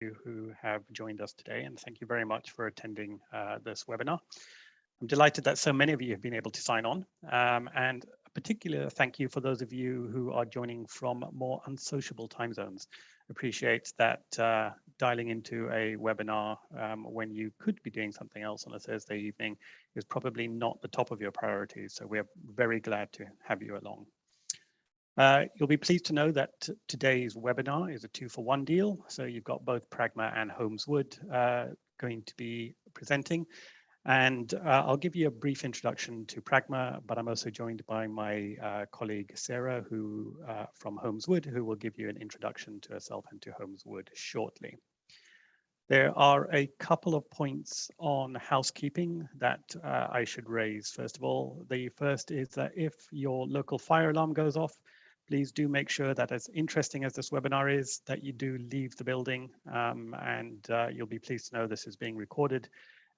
you who have joined us today, and thank you very much for attending this webinar. I'm delighted that so many of you have been able to sign on, and a particular thank you for those of you who are joining from more unsociable time zones. Appreciate that dialing into a webinar when you could be doing something else on a Thursday evening is probably not the top of your priorities, so we're very glad to have you along. You'll be pleased to know that today's webinar is a 2-for-1 deal. So you've got both Pragma and Holmes going to be presenting. And I'll give you a brief introduction to Pragma, but I'm also joined by my colleague Sarah, who from Holmes, who will give you an introduction to herself and to Holmes shortly. There are a couple of points on housekeeping that I should raise. First of all, the first is that if your local fire alarm goes off, please do make sure that, as interesting as this webinar is, that you do leave the building, and you'll be pleased to know this is being recorded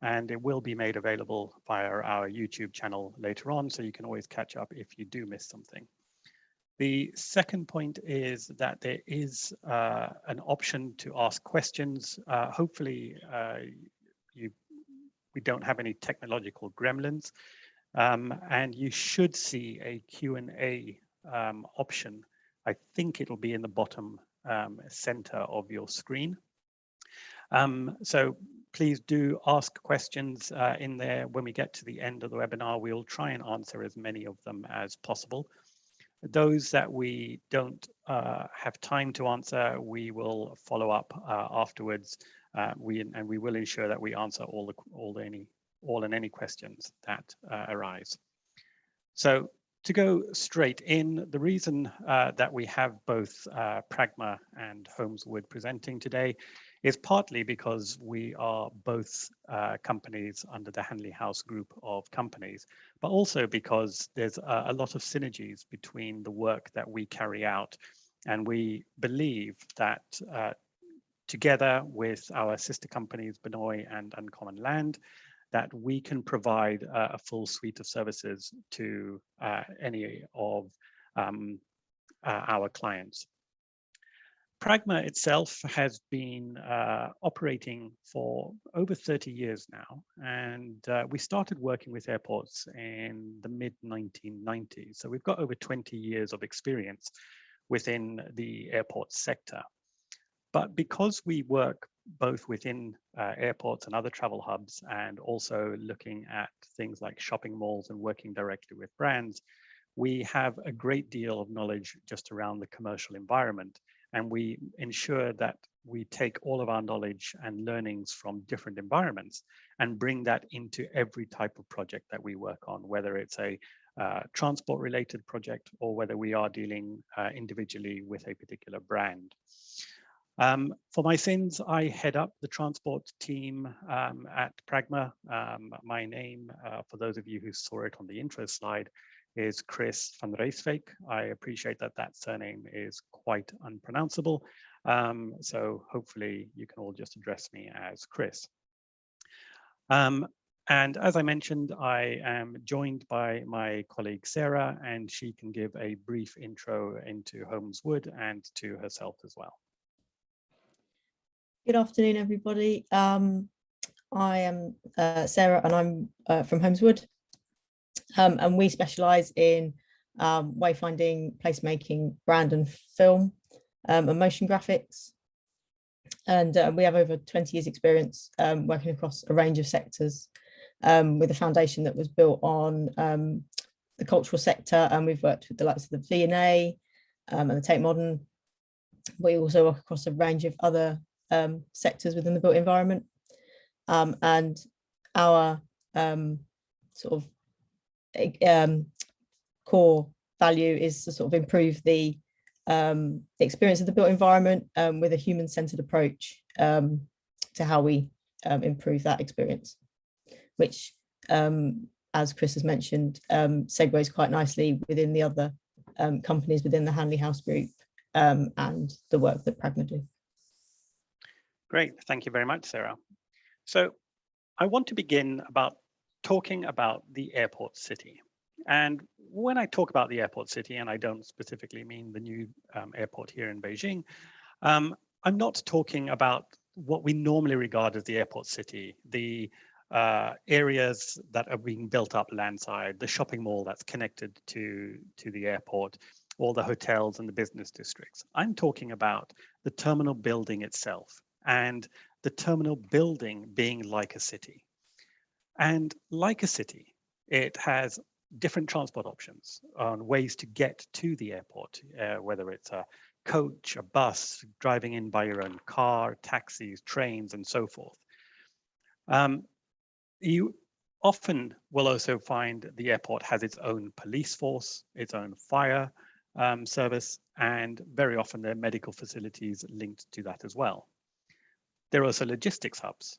and it will be made available via our YouTube channel later on, so you can always catch up if you do miss something. The second point is that there is an option to ask questions. Hopefully we don't have any technological gremlins, and you should see a Q&A option. I think it'll be in the bottom center of your screen. So please do ask questions in there. When we get to the end of the webinar, we'll try and answer as many of them as possible. Those that we don't have time to answer, we will follow up afterwards. We will ensure that we answer all and any questions that arise. So to go straight in, the reason that we have both Pragma and Holmes presenting today is partly because we are both companies under the Hanley House group of companies, but also because there's a lot of synergies between the work that we carry out. And we believe that together with our sister companies, Benoy and Uncommon Land, that we can provide a full suite of services to any of our clients. Pragma itself has been operating for over 30 years now, and we started working with airports in the mid-1990s. So we've got over 20 years of experience within the airport sector. But because we work both within airports and other travel hubs, and also looking at things like shopping malls and working directly with brands, we have a great deal of knowledge just around the commercial environment. And we ensure that we take all of our knowledge and learnings from different environments and bring that into every type of project that we work on, whether it's a transport related project or whether we are dealing individually with a particular brand. For my sins, I head up the transport team at Pragma. My name, for those of you who saw it on the intro slide, is Chris van Ryswyck. I appreciate that that surname is quite unpronounceable. So hopefully you can all just address me as Chris. And as I mentioned, I am joined by my colleague Sarah, and she can give a brief intro into Holmes and to herself as well. Good afternoon, everybody. I am Sarah, and I'm from Holmes, and we specialise in wayfinding, placemaking, brand and film, and motion graphics. And we have over 20 years experience working across a range of sectors, with a foundation that was built on the cultural sector, and we've worked with the likes of the V&A and the Tate Modern. We also work across a range of other sectors within the built environment, and our sort of core value is to sort of improve the experience of the built environment with a human-centered approach to how we improve that experience, which, as Chris has mentioned, segues quite nicely within the other companies within the Hanley House group and the work that Pragma do. Great, thank you very much, Sarah. So I want to begin talking about the airport city. And when I talk about the airport city, and I don't specifically mean the new airport here in Beijing, I'm not talking about what we normally regard as the airport city, the areas that are being built up landside, the shopping mall that's connected to the airport, all the hotels and the business districts. I'm talking about the terminal building itself, and the terminal building being like a city. And like a city, it has different transport options on ways to get to the airport, whether it's a coach, a bus, driving in by your own car, taxis, trains, and so forth. You often will also find the airport has its own police force, its own fire service, and very often there are medical facilities linked to that as well. There are also logistics hubs.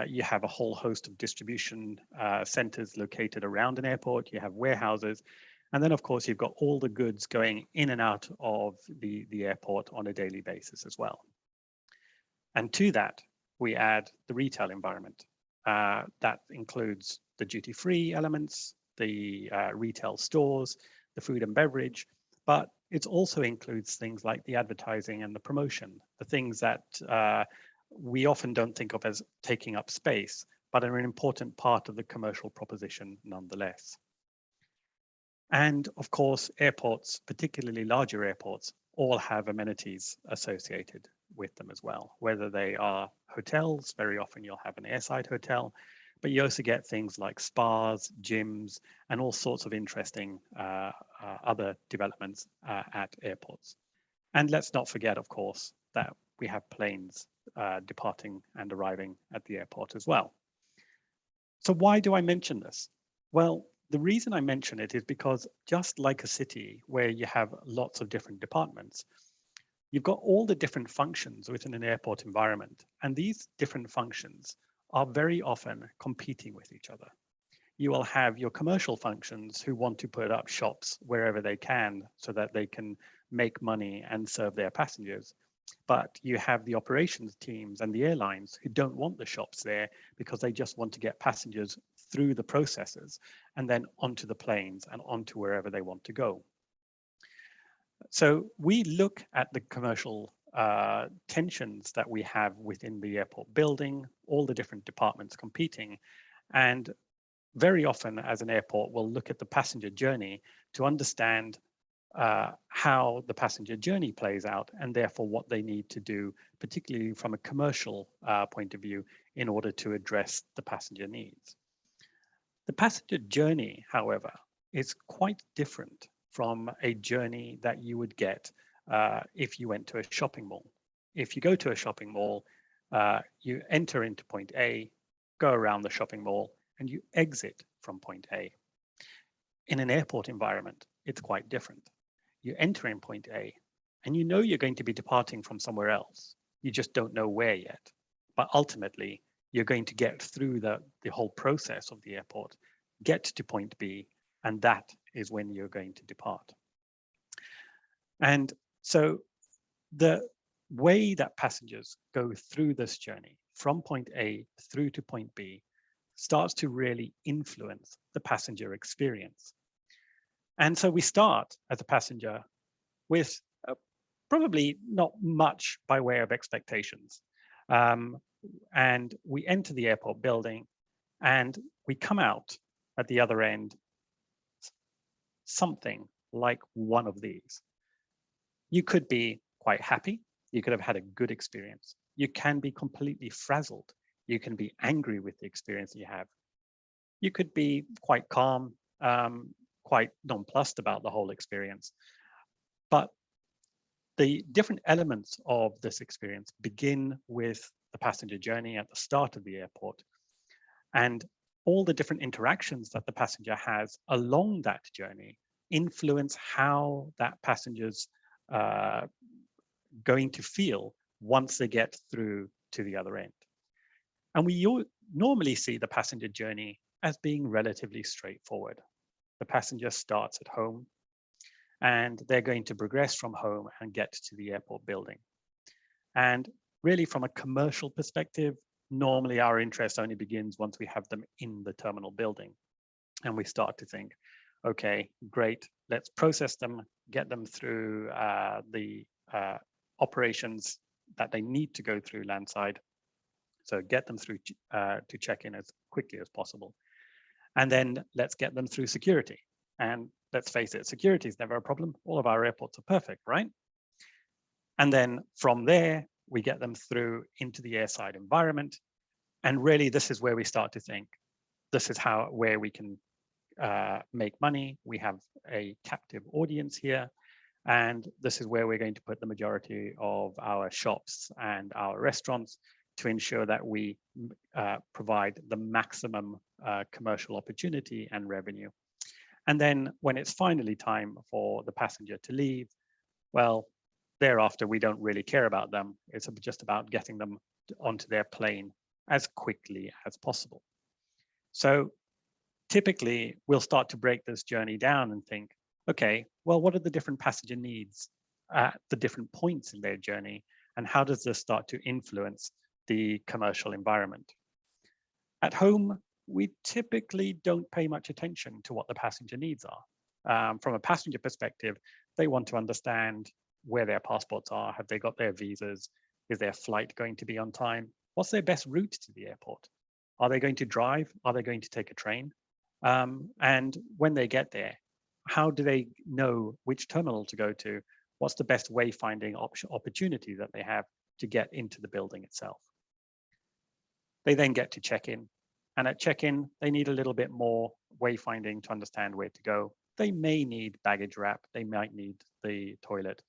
You have a whole host of distribution centers located around an airport. You have warehouses. And then, of course, you've got all the goods going in and out of the airport on a daily basis as well. And to that, we add the retail environment. That includes the duty-free elements, the retail stores, the food and beverage, but it also includes things like the advertising and the promotion, the things that we often don't think of as taking up space, but are an important part of the commercial proposition nonetheless. And of course, airports, particularly larger airports, all have amenities associated with them as well, whether they are hotels. Very often you'll have an airside hotel, but you also get things like spas, gyms, and all sorts of interesting other developments at airports. And let's not forget, of course, that we have planes departing and arriving at the airport as well. So why do I mention this? Well, the reason I mention it is because just like a city where you have lots of different departments, you've got all the different functions within an airport environment, and these different functions are very often competing with each other. You will have your commercial functions who want to put up shops wherever they can so that they can make money and serve their passengers. But you have the operations teams and the airlines who don't want the shops there because they just want to get passengers through the processes and then onto the planes and onto wherever they want to go. So we look at the commercial tensions that we have within the airport building, all the different departments competing, and very often as an airport, we'll look at the passenger journey to understand how the passenger journey plays out and therefore what they need to do, particularly from a commercial point of view, in order to address the passenger needs. The passenger journey, however, is quite different from a journey that you would get if you went to a shopping mall. If you go to a shopping mall, you enter into point A, go around the shopping mall, and you exit from point A. In an airport environment, it's quite different. You enter in point A, and you know you're going to be departing from somewhere else. You just don't know where yet. But ultimately, you're going to get through the whole process of the airport, get to point B, and that is when you're going to depart. And so the way that passengers go through this journey from point A through to point B starts to really influence the passenger experience. And so we start as a passenger with probably not much by way of expectations. And we enter the airport building and we come out at the other end something like one of these. You could be quite happy. You could have had a good experience. You can be completely frazzled. You can be angry with the experience you have. You could be quite calm, quite nonplussed about the whole experience. But the different elements of this experience begin with the passenger journey at the start of the airport. And all the different interactions that the passenger has along that journey influence how that passenger's going to feel once they get through to the other end. And we normally see the passenger journey as being relatively straightforward. The passenger starts at home and they're going to progress from home and get to the airport building. And really from a commercial perspective, normally our interest only begins once we have them in the terminal building. And we start to think, okay, great, let's process them, get them through the operations that they need to go through landside, So get them through to check-in as quickly as possible. And then let's get them through security. And let's face it, security is never a problem. All of our airports are perfect, right? And then from there, we get them through into the airside environment. And really, this is where we start to think, this is where we can make money. We have a captive audience here. And this is where we're going to put the majority of our shops and our restaurants to ensure that we provide the maximum commercial opportunity and revenue. And then when it's finally time for the passenger to leave, well, thereafter, we don't really care about them. It's just about getting them onto their plane as quickly as possible. So typically, we'll start to break this journey down and think, okay, well, what are the different passenger needs at the different points in their journey? And how does this start to influence the commercial environment? At home, we typically don't pay much attention to what the passenger needs are. From a passenger perspective, they want to understand where their passports are. Have they got their visas? Is their flight going to be on time? What's their best route to the airport? Are they going to drive? Are they going to take a train? And when they get there, how do they know which terminal to go to? What's the best wayfinding opportunity that they have to get into the building itself? They then get to check-in. And at check-in, they need a little bit more wayfinding to understand where to go. They may need baggage wrap. They might need the toilet.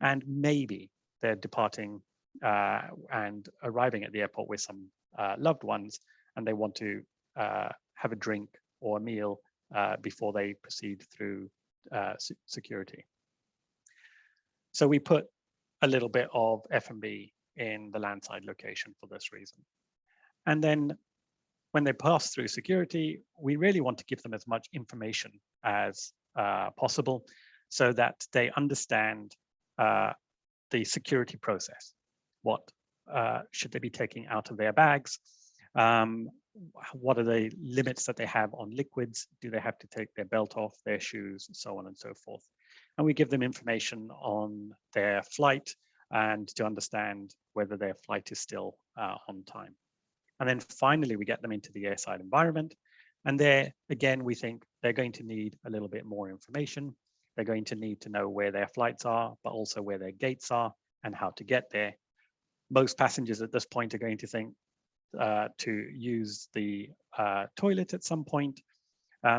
And maybe they're departing and arriving at the airport with some loved ones, and they want to have a drink or a meal before they proceed through security. So we put a little bit of F&B in the landside location for this reason. And then when they pass through security, we really want to give them as much information as possible so that they understand the security process. What should they be taking out of their bags? What are the limits that they have on liquids? Do they have to take their belt off, their shoes, so on and so forth? And we give them information on their flight and to understand whether their flight is still on time. And then finally, we get them into the airside environment. And there, again, we think they're going to need a little bit more information. They're going to need to know where their flights are, but also where their gates are and how to get there. Most passengers at this point are going to think to use the toilet at some point.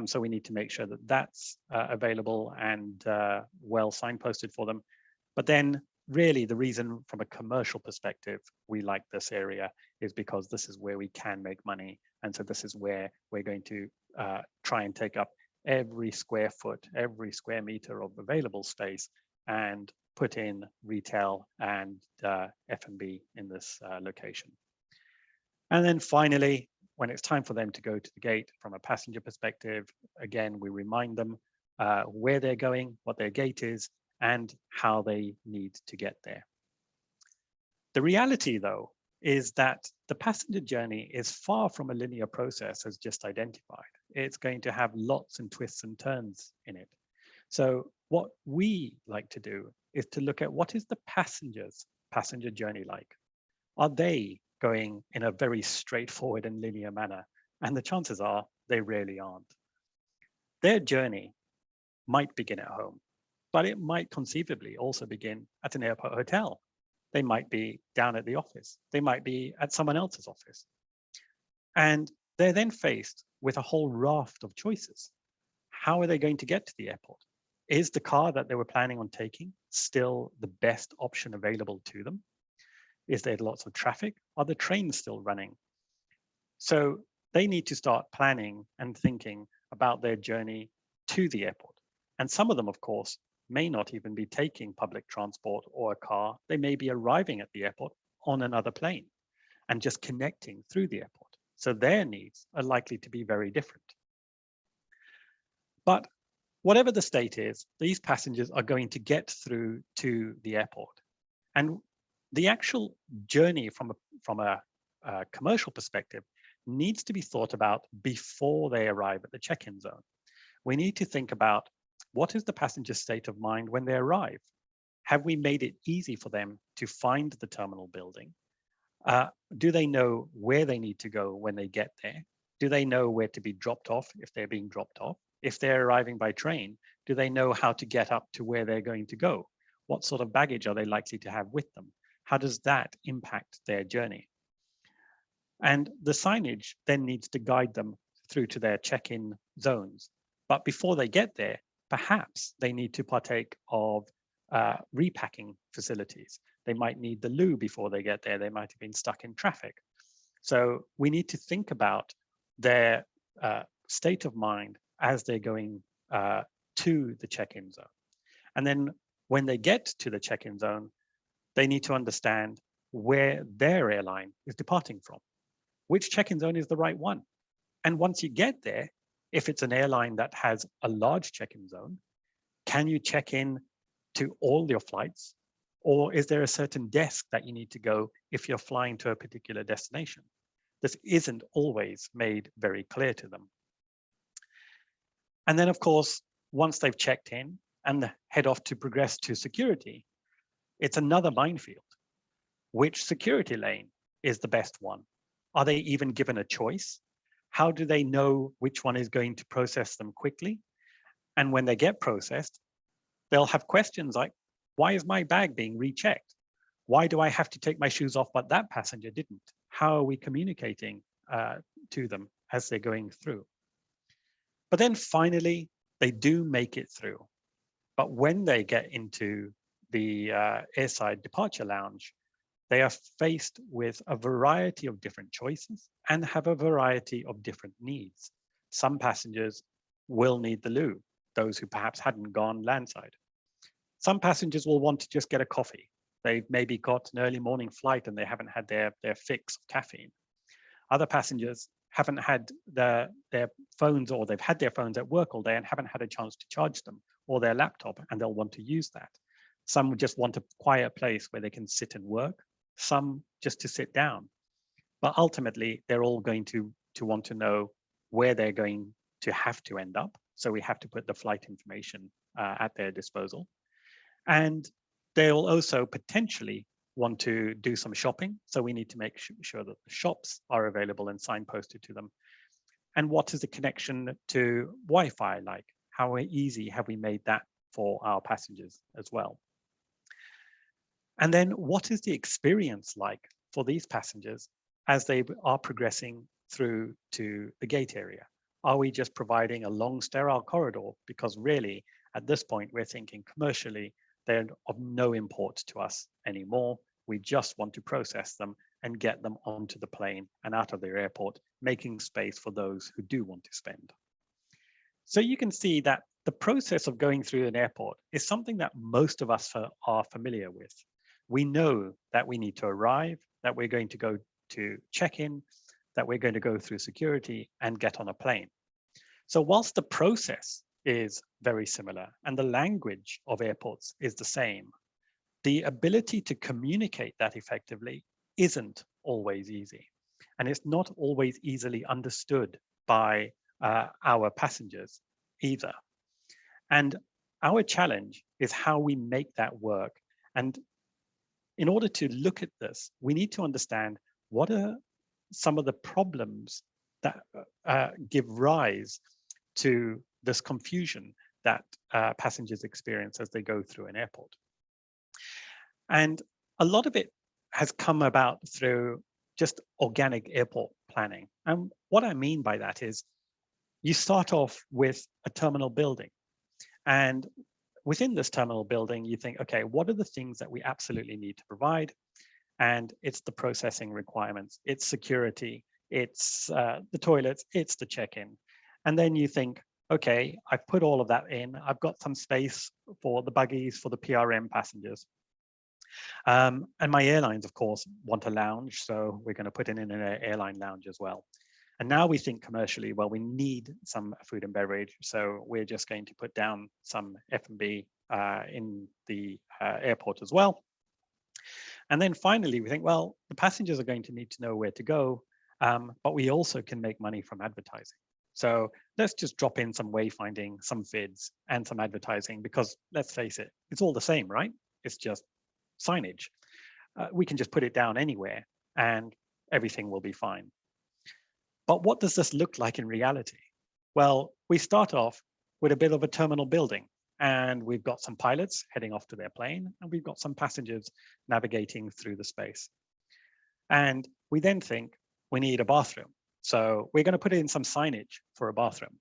So we need to make sure that that's available and well signposted for them. But then really the reason from a commercial perspective we like this area is because this is where we can make money. And so this is where we're going to try and take up every square foot, every square meter of available space and put in retail and F&B in this location. And then finally, when it's time for them to go to the gate from a passenger perspective, again, we remind them where they're going, what their gate is, and how they need to get there. The reality, though, is that the passenger journey is far from a linear process as just identified. It's going to have lots and twists and turns in it. So what we like to do is to look at what is the passenger journey like? Are they going in a very straightforward and linear manner? And the chances are they really aren't. Their journey might begin at home, but it might conceivably also begin at an airport hotel. They might be down at the office. They might be at someone else's office. And they're then faced with a whole raft of choices. How are they going to get to the airport? Is the car that they were planning on taking still the best option available to them? Is there lots of traffic? Are the trains still running? So they need to start planning and thinking about their journey to the airport. And some of them, of course, may not even be taking public transport or a car. They may be arriving at the airport on another plane and just connecting through the airport. So their needs are likely to be very different. But whatever the state is, these passengers are going to get through to the airport. And the actual journey from a commercial perspective needs to be thought about before they arrive at the check-in zone. We need to think about what is the passenger's state of mind when they arrive? Have we made it easy for them to find the terminal building? Do they know where they need to go when they get there? Do they know where to be dropped off if they're being dropped off? If they're arriving by train, do they know how to get up to where they're going to go? What sort of baggage are they likely to have with them? How does that impact their journey? And the signage then needs to guide them through to their check-in zones. But before they get there, perhaps they need to partake of repacking facilities. They might need the loo before they get there. They might have been stuck in traffic. So we need to think about their state of mind as they're going to the check-in zone. And then when they get to the check-in zone, they need to understand where their airline is departing from. Which check-in zone is the right one? And once you get there, if it's an airline that has a large check-in zone, can you check in to all your flights? Or is there a certain desk that you need to go if you're flying to a particular destination? This isn't always made very clear to them. And then, of course, once they've checked in and head off to progress to security, it's another minefield. Which security lane is the best one? Are they even given a choice? How do they know which one is going to process them quickly? And when they get processed, they'll have questions like, why is my bag being rechecked? Why do I have to take my shoes off, but that passenger didn't? How are we communicating to them as they're going through? But then finally, they do make it through. But when they get into the airside departure lounge, they are faced with a variety of different choices and have a variety of different needs. Some passengers will need the loo, those who perhaps hadn't gone landside. Some passengers will want to just get a coffee. They've maybe got an early morning flight and they haven't had their fix of caffeine. Other passengers haven't had their phones, or they've had their phones at work all day and haven't had a chance to charge them, or their laptop, and they'll want to use that. Some just want a quiet place where they can sit and work. Some just to sit down. But ultimately, they're all going to want to know where they're going to have to end up. So we have to put the flight information at their disposal. And they'll also potentially want to do some shopping. So we need to make sure that the shops are available and signposted to them. And what is the connection to Wi-Fi like? How easy have we made that for our passengers as well? And then what is the experience like for these passengers as they are progressing through to the gate area? Are we just providing a long sterile corridor? Because really, at this point, we're thinking commercially, they're of no import to us anymore. We just want to process them and get them onto the plane and out of their airport, making space for those who do want to spend. So you can see that the process of going through an airport is something that most of us are familiar with. We know that we need to arrive, that we're going to go to check-in, that we're going to go through security and get on a plane. So whilst the process is very similar and the language of airports is the same, the ability to communicate that effectively isn't always easy. And it's not always easily understood by our passengers either. And our challenge is how we make that work. And in order to look at this, we need to understand what are some of the problems that give rise to this confusion that passengers experience as they go through an airport. And a lot of it has come about through just organic airport planning. And what I mean by that is you start off with a terminal building. And within this terminal building, you think, okay, what are the things that we absolutely need to provide? And it's the processing requirements, it's security, it's the toilets, it's the check-in. And then you think, okay, I've put all of that in. I've got some space for the buggies, for the PRM passengers. And my airlines, of course, want a lounge. So we're going to put in an airline lounge as well. And now we think commercially, well, we need some food and beverage. So we're just going to put down some F&B in the airport as well. And then finally, we think, well, the passengers are going to need to know where to go, but we also can make money from advertising. So let's just drop in some wayfinding, some vids, and some advertising, because let's face it, it's all the same, right? It's just signage. We can just put it down anywhere, and everything will be fine. But what does this look like in reality? Well, we start off with a bit of a terminal building, and we've got some pilots heading off to their plane, and we've got some passengers navigating through the space. And we then think we need a bathroom. So we're going to put in some signage for a bathroom.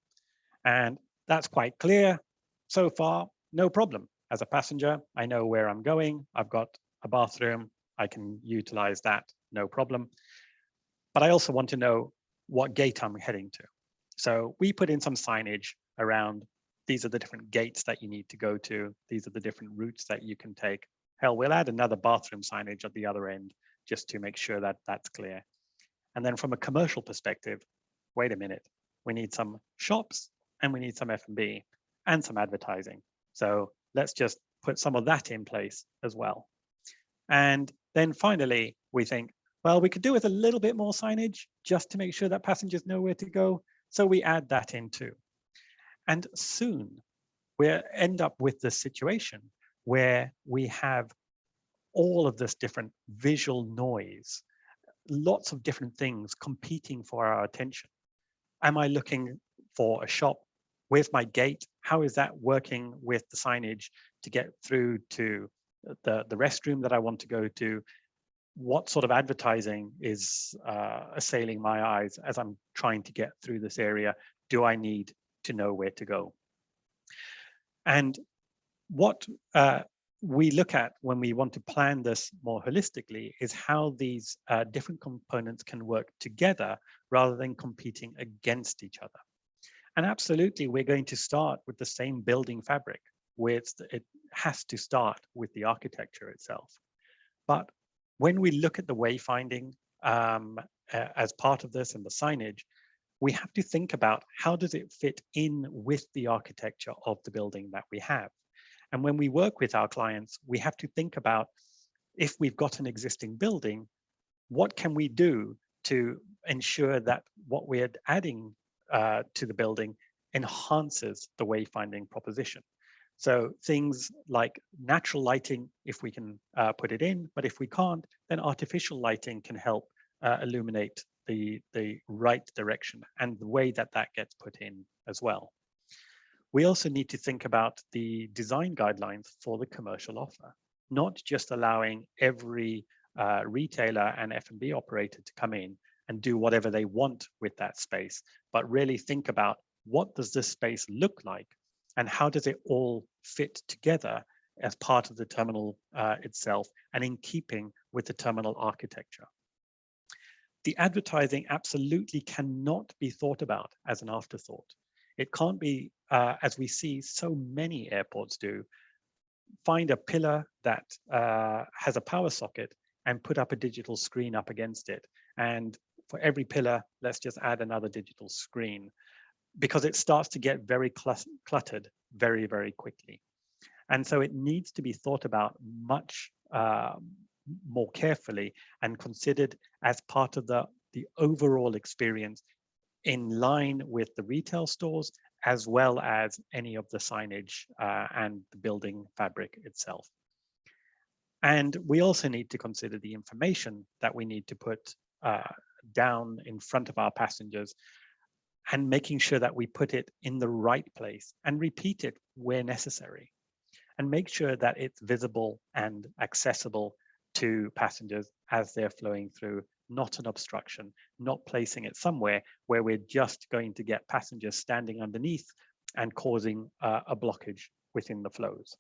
And that's quite clear. So far, no problem. As a passenger, I know where I'm going. I've got a bathroom. I can utilize that, no problem. But I also want to know what gate I'm heading to. So we put in some signage around, these are the different gates that you need to go to. These are the different routes that you can take. Hell, we'll add another bathroom signage at the other end just to make sure that that's clear. And then from a commercial perspective, wait a minute, we need some shops and we need some F&B and some advertising. So let's just put some of that in place as well. And then finally, we think, well, we could do with a little bit more signage just to make sure that passengers know where to go. So we add that in too. And soon we'll end up with this situation where we have all of this different visual noise, lots of different things competing for our attention. Am I looking for a shop? Where's my gate? How is that working with the signage to get through to the restroom that I want to go to? What sort of advertising is assailing my eyes as I'm trying to get through this area? Do I need to know where to go? And what we look at when we want to plan this more holistically is how these different components can work together rather than competing against each other. And absolutely, we're going to start with the same building fabric, where it has to start with the architecture itself. But when we look at the wayfinding as part of this and the signage, we have to think about how does it fit in with the architecture of the building that we have. And when we work with our clients, we have to think about, if we've got an existing building, what can we do to ensure that what we're adding to the building enhances the wayfinding proposition. So things like natural lighting, if we can put it in, but if we can't, then artificial lighting can help illuminate the right direction and the way that that gets put in as well. We also need to think about the design guidelines for the commercial offer, not just allowing every retailer and F&B operator to come in and do whatever they want with that space, but really think about, what does this space look like and how does it all fit together as part of the terminal itself and in keeping with the terminal architecture. The advertising absolutely cannot be thought about as an afterthought. It can't be, as we see so many airports do, find a pillar that has a power socket and put up a digital screen up against it. And for every pillar, let's just add another digital screen, because it starts to get very cluttered very, very quickly. And so it needs to be thought about much more carefully and considered as part of the overall experience, in line with the retail stores, as well as any of the signage and the building fabric itself. And we also need to consider the information that we need to put down in front of our passengers, and making sure that we put it in the right place and repeat it where necessary, and make sure that it's visible and accessible to passengers as they're flowing through, not an obstruction, not placing it somewhere where we're just going to get passengers standing underneath and causing a blockage within the flows.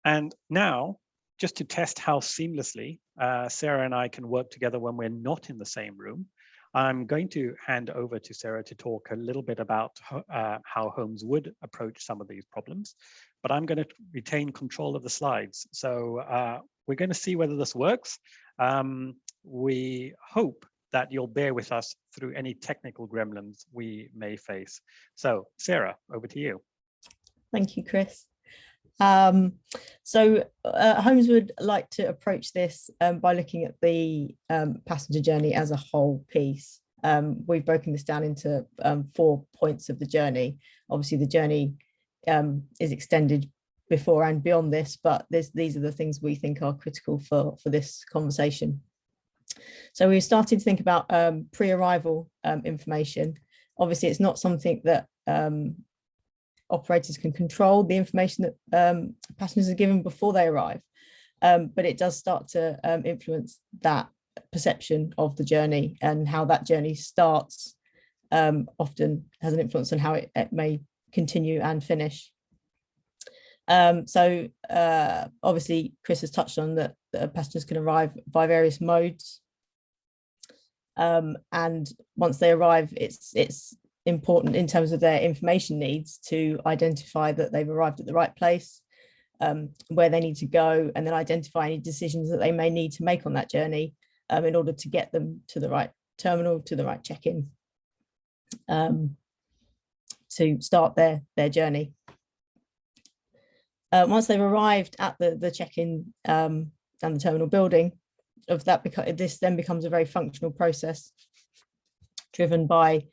And now, just to test how seamlessly Sarah and I can work together when we're not in the same room, I'm going to hand over to Sarah to talk a little bit about how Holmes would approach some of these problems, but I'm going to retain control of the slides. So we're going to see whether this works. We hope that you'll bear with us through any technical gremlins we may face. So Sarah, over to you. Thank you, Chris. So Holmes would like to approach this by looking at the passenger journey as a whole piece. We've broken this down into 4 points of the journey. Obviously, the journey is extended before and beyond this, but these are the things we think are critical for this conversation. So we started to think about pre-arrival information. Obviously, it's not something that operators can control, the information that passengers are given before they arrive, but it does start to influence that perception of the journey, and how that journey starts often has an influence on how it may continue and finish. So obviously Chris has touched on that passengers can arrive by various modes, and once they arrive, it's important in terms of their information needs to identify that they've arrived at the right place, where they need to go, and then identify any decisions that they may need to make on that journey in order to get them to the right terminal, to the right check-in, to start their journey. Once they've arrived at the check-in and the terminal building, this then becomes a very functional process driven by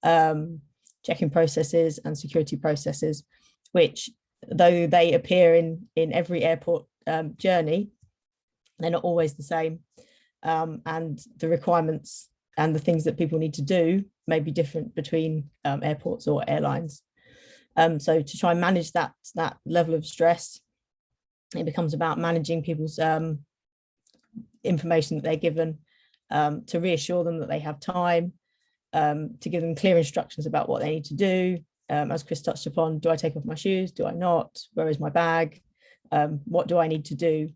check-in processes and security processes, which, though they appear in every airport journey, they're not always the same, and the requirements and the things that people need to do may be different between airports or airlines. So to try and manage that level of stress, it becomes about managing people's information that they're given, to reassure them that they have time, to give them clear instructions about what they need to do. As Chris touched upon, do I take off my shoes? Do I not? Where is my bag? What do I need to do?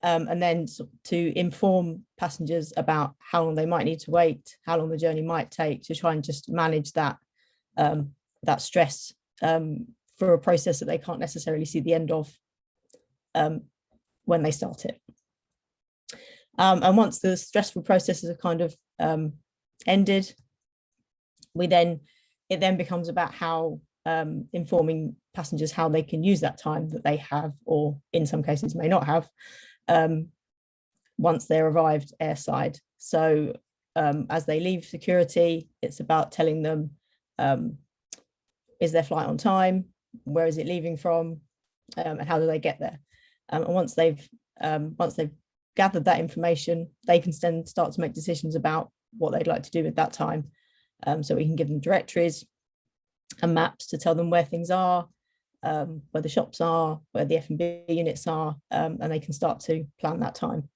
And then to inform passengers about how long they might need to wait, how long the journey might take, to try and just manage that stress for a process that they can't necessarily see the end of when they start it. And once the stressful processes are kind of ended, it then becomes about how informing passengers how they can use that time that they have, or in some cases may not have, once they're arrived airside. So as they leave security, it's about telling them, is their flight on time? Where is it leaving from? And how do they get there? And once they've gathered that information, they can then start to make decisions about what they'd like to do with that time. So we can give them directories and maps to tell them where things are, where the shops are, where the F&B units are, and they can start to plan that time.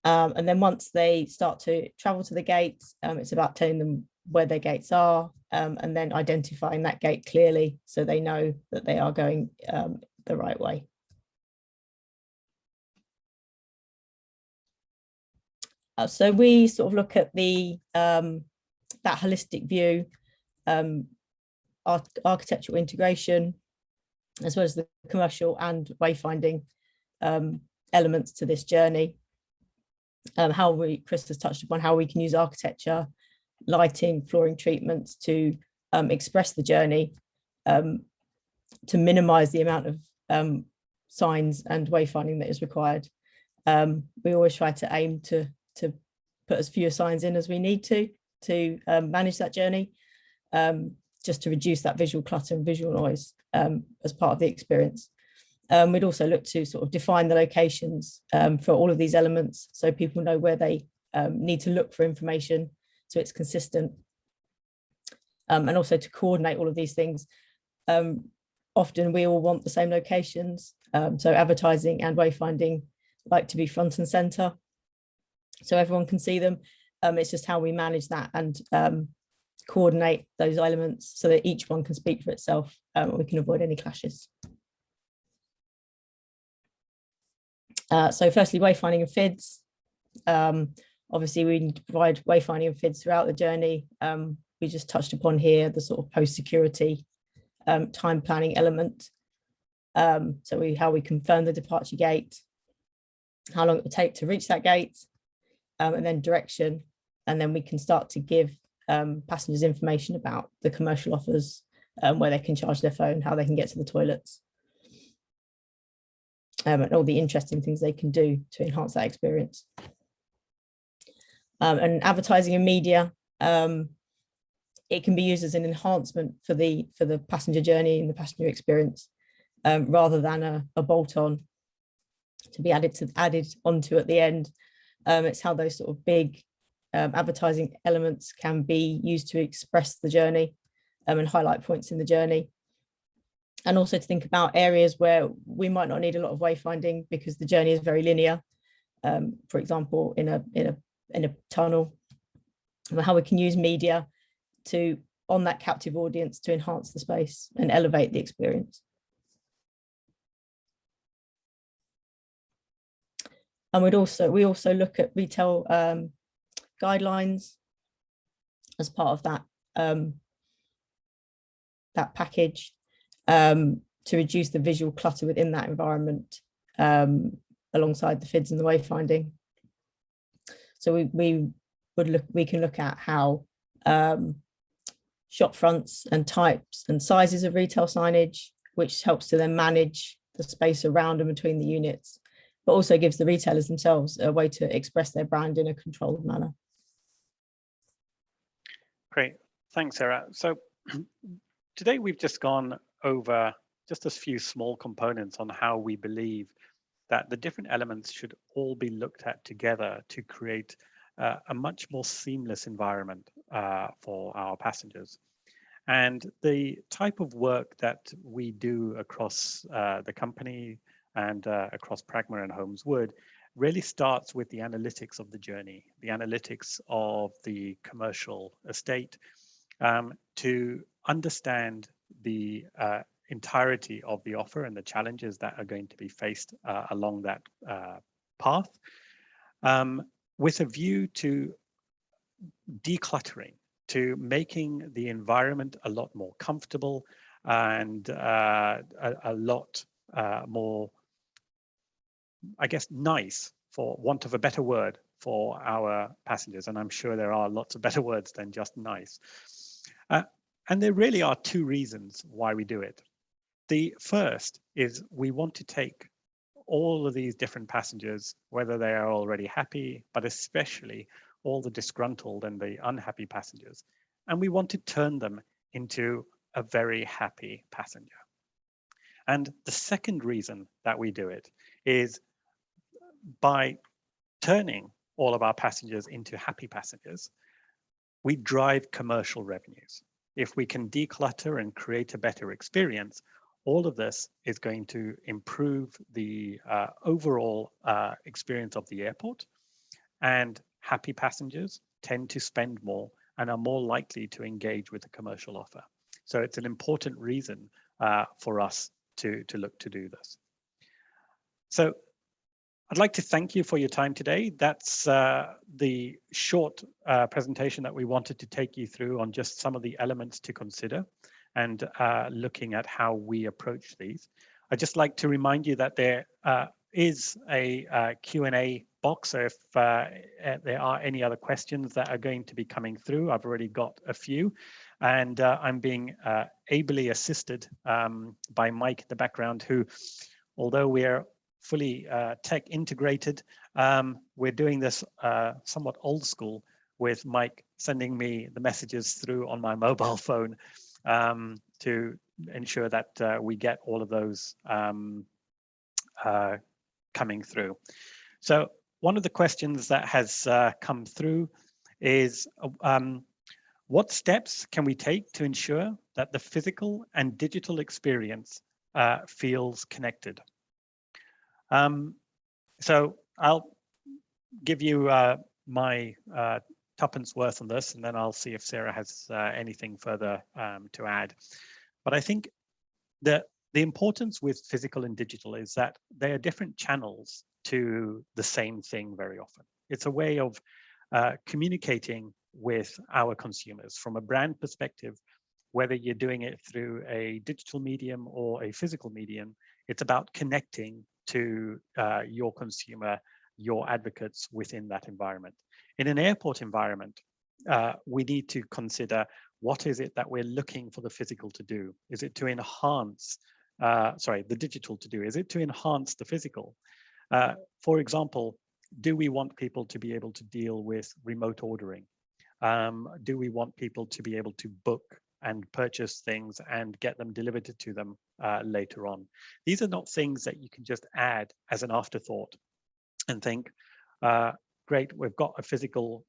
And then once they start to travel to the gates, it's about telling them where their gates are, and then identifying that gate clearly so they know that they are going the right way. So we sort of look at that holistic view, architectural integration, as well as the commercial and wayfinding elements to this journey. Chris has touched upon how we can use architecture, lighting, flooring treatments to express the journey, to minimize the amount of signs and wayfinding that is required. We always try to aim to put as few signs in as we need to manage that journey, just to reduce that visual clutter and visual noise as part of the experience. We'd also look to sort of define the locations for all of these elements, so people know where they need to look for information, so it's consistent, and also to coordinate all of these things. Often we all want the same locations, so advertising and wayfinding like to be front and center, so everyone can see them. It's just how we manage that and coordinate those elements so that each one can speak for itself, and we can avoid any clashes. So firstly, wayfinding and FIDs. Obviously, we need to provide wayfinding and FIDs throughout the journey. We just touched upon here the sort of post-security time planning element. So how we confirm the departure gate, how long it will take to reach that gate, and then direction. And then we can start to give passengers information about the commercial offers, where they can charge their phone, how they can get to the toilets, and all the interesting things they can do to enhance that experience. And advertising and media, it can be used as an enhancement for the passenger journey and the passenger experience, rather than a bolt-on. to be added onto at the end. It's how those sort of big advertising elements can be used to express the journey and highlight points in the journey. And also to think about areas where we might not need a lot of wayfinding because the journey is very linear. For example, in a tunnel, how we can use media to on that captive audience to enhance the space and elevate the experience. And we also look at retail guidelines as part of that that package to reduce the visual clutter within that environment alongside the FIDs and the wayfinding. So we can look at how shop fronts and types and sizes of retail signage, which helps to then manage the space around and between the units, but also gives the retailers themselves a way to express their brand in a controlled manner. Great, thanks, Sarah. So today we've just gone over just a few small components on how we believe that the different elements should all be looked at together to create a much more seamless environment for our passengers. And the type of work that we do across the company and across Pragma and Holmes Wood really starts with the analytics of the journey, the analytics of the commercial estate, to understand the entirety of the offer and the challenges that are going to be faced along that path, with a view to decluttering, to making the environment a lot more comfortable and a lot more, I guess, nice, for want of a better word, for our passengers. And I'm sure there are lots of better words than just nice. And there really are two reasons why we do it. The first is we want to take all of these different passengers, whether they are already happy, but especially all the disgruntled and the unhappy passengers, and we want to turn them into a very happy passenger. And the second reason that we do it is by turning all of our passengers into happy passengers, we drive commercial revenues. If we can declutter and create a better experience, all of this is going to improve the overall experience of the airport, and happy passengers tend to spend more and are more likely to engage with a commercial offer. So it's an important reason for us to look to do this. So I'd like to thank you for your time today. That's the short presentation that we wanted to take you through on just some of the elements to consider and looking at how we approach these. I'd just like to remind you that there is a Q&A box. So if there are any other questions that are going to be coming through, I've already got a few, and I'm being ably assisted by Mike in the background, who, although we're fully tech integrated, we're doing this somewhat old school, with Mike sending me the messages through on my mobile phone to ensure that we get all of those coming through. So one of the questions that has come through is, what steps can we take to ensure that the physical and digital experience feels connected? So I'll give you my tuppence worth on this, and then I'll see if Sarah has anything further to add. But I think that the importance with physical and digital is that they are different channels to the same thing very often. It's a way of communicating with our consumers from a brand perspective. Whether you're doing it through a digital medium or a physical medium, it's about connecting to your consumer, your advocates within that environment. In an airport environment, we need to consider, what is it that we're looking for the physical to do? Is it to enhance, the digital to do? Is it to enhance the physical? For example, do we want people to be able to deal with remote ordering? Do we want people to be able to book and purchase things and get them delivered to them later on. These are not things that you can just add as an afterthought and think, great, we've got a physical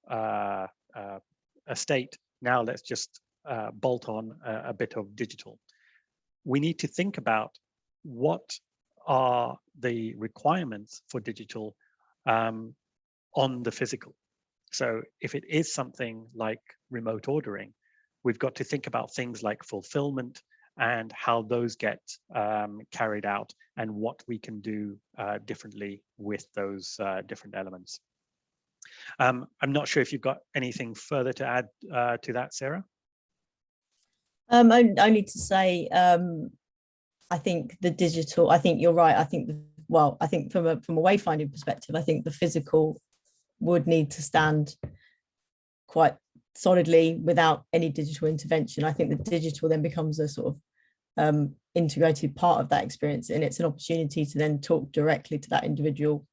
estate. Now let's just bolt on a bit of digital. We need to think about what are the requirements for digital on the physical. So if it is something like remote ordering, we've got to think about things like fulfillment and how those get carried out and what we can do differently with those different elements. I'm not sure if you've got anything further to add to that, Sarah. Only to say, I think the digital, I think you're right. I think, I think from a wayfinding perspective, I think the physical would need to stand quite solidly without any digital intervention. I think the digital then becomes a sort of integrated part of that experience, and it's an opportunity to then talk directly to that individual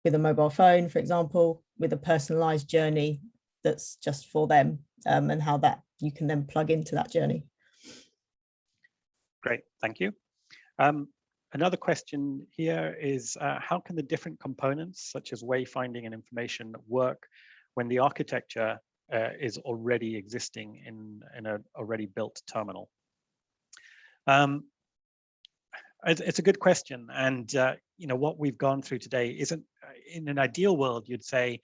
with a mobile phone, for example, with a personalized journey that's just for them, and how that you can then plug into that journey. Great, thank you. Another question here is, how can the different components such as wayfinding and information work when the architecture is already existing in an already built terminal? It's a good question, and you know, what we've gone through today isn't, in an ideal world, you'd say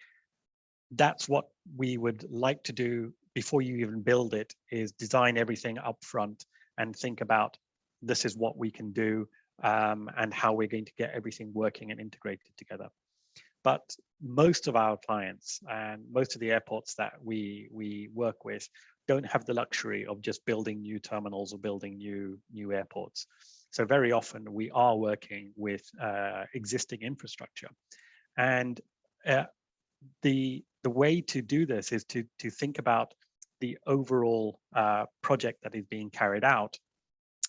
that's what we would like to do before you even build it, is design everything up front and think about this is what we can do and how we're going to get everything working and integrated together. But most of our clients and most of the airports that we work with don't have the luxury of just building new terminals or building new airports. So very often we are working with existing infrastructure, and the way to do this is to think about the overall project that is being carried out,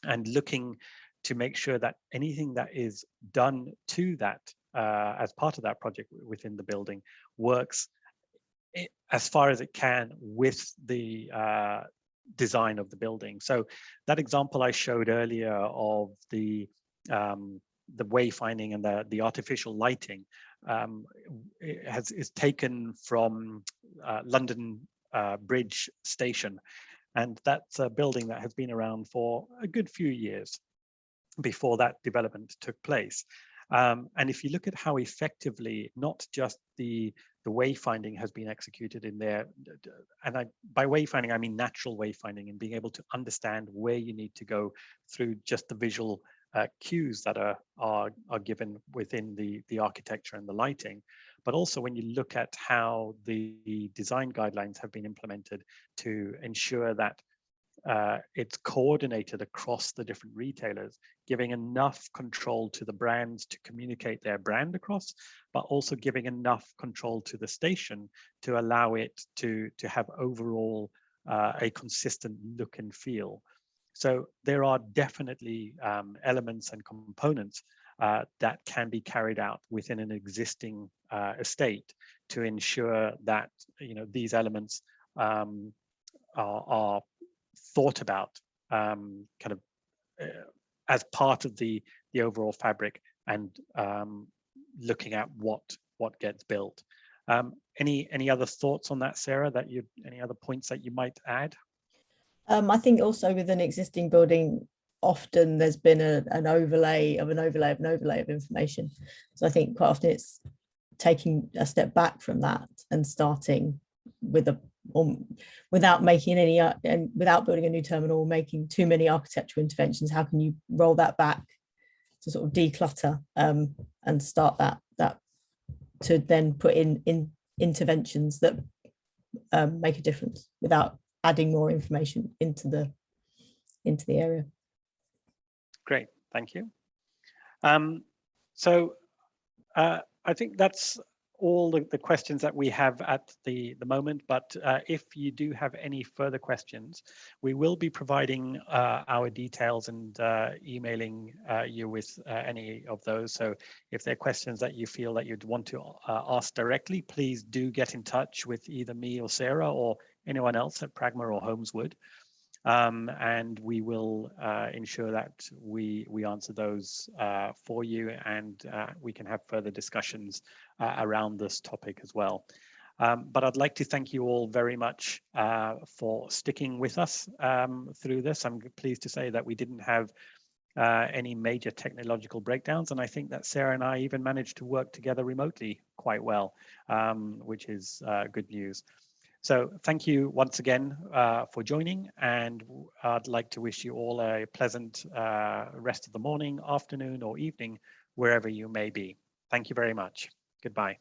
and looking to make sure that anything that is done to that as part of that project within the building works as far as it can with the design of the building. So that example I showed earlier of the wayfinding and the artificial lighting is taken from London Bridge Station, and that's a building that has been around for a good few years before that development took place. And if you look at how effectively not just the wayfinding has been executed in there, and by wayfinding I mean natural wayfinding, and being able to understand where you need to go through just the visual cues that are given within the architecture and the lighting. But also when you look at how the design guidelines have been implemented to ensure that it's coordinated across the different retailers, giving enough control to the brands to communicate their brand across, but also giving enough control to the station to allow it to have overall a consistent look and feel. So there are definitely elements and components that can be carried out within an existing estate to ensure that, you know, these elements are thought about kind of as part of the overall fabric, and looking at what gets built. Any other thoughts on that, Sarah? Any other points that you might add? I think also with an existing building, often there's been an overlay of information. So I think quite often it's taking a step back from that and starting with without making any and without building a new terminal, making too many architectural interventions. How can you roll that back to sort of declutter and start that to then put in interventions that make a difference without adding more information into the area. Great, thank you. So I think that's all the questions that we have at the moment, but if you do have any further questions, we will be providing our details and emailing you with any of those. So if there are questions that you feel that you'd want to ask directly, please do get in touch with either me or Sarah or anyone else at Pragma or Holmes would. and we will ensure that we answer those for you, and we can have further discussions around this topic as well. But I'd like to thank you all very much for sticking with us through this. I'm pleased to say that we didn't have any major technological breakdowns, and I think that Sarah and I even managed to work together remotely quite well, which is good news. So thank you once again for joining, and I'd like to wish you all a pleasant rest of the morning, afternoon, or evening, wherever you may be. Thank you very much. Goodbye.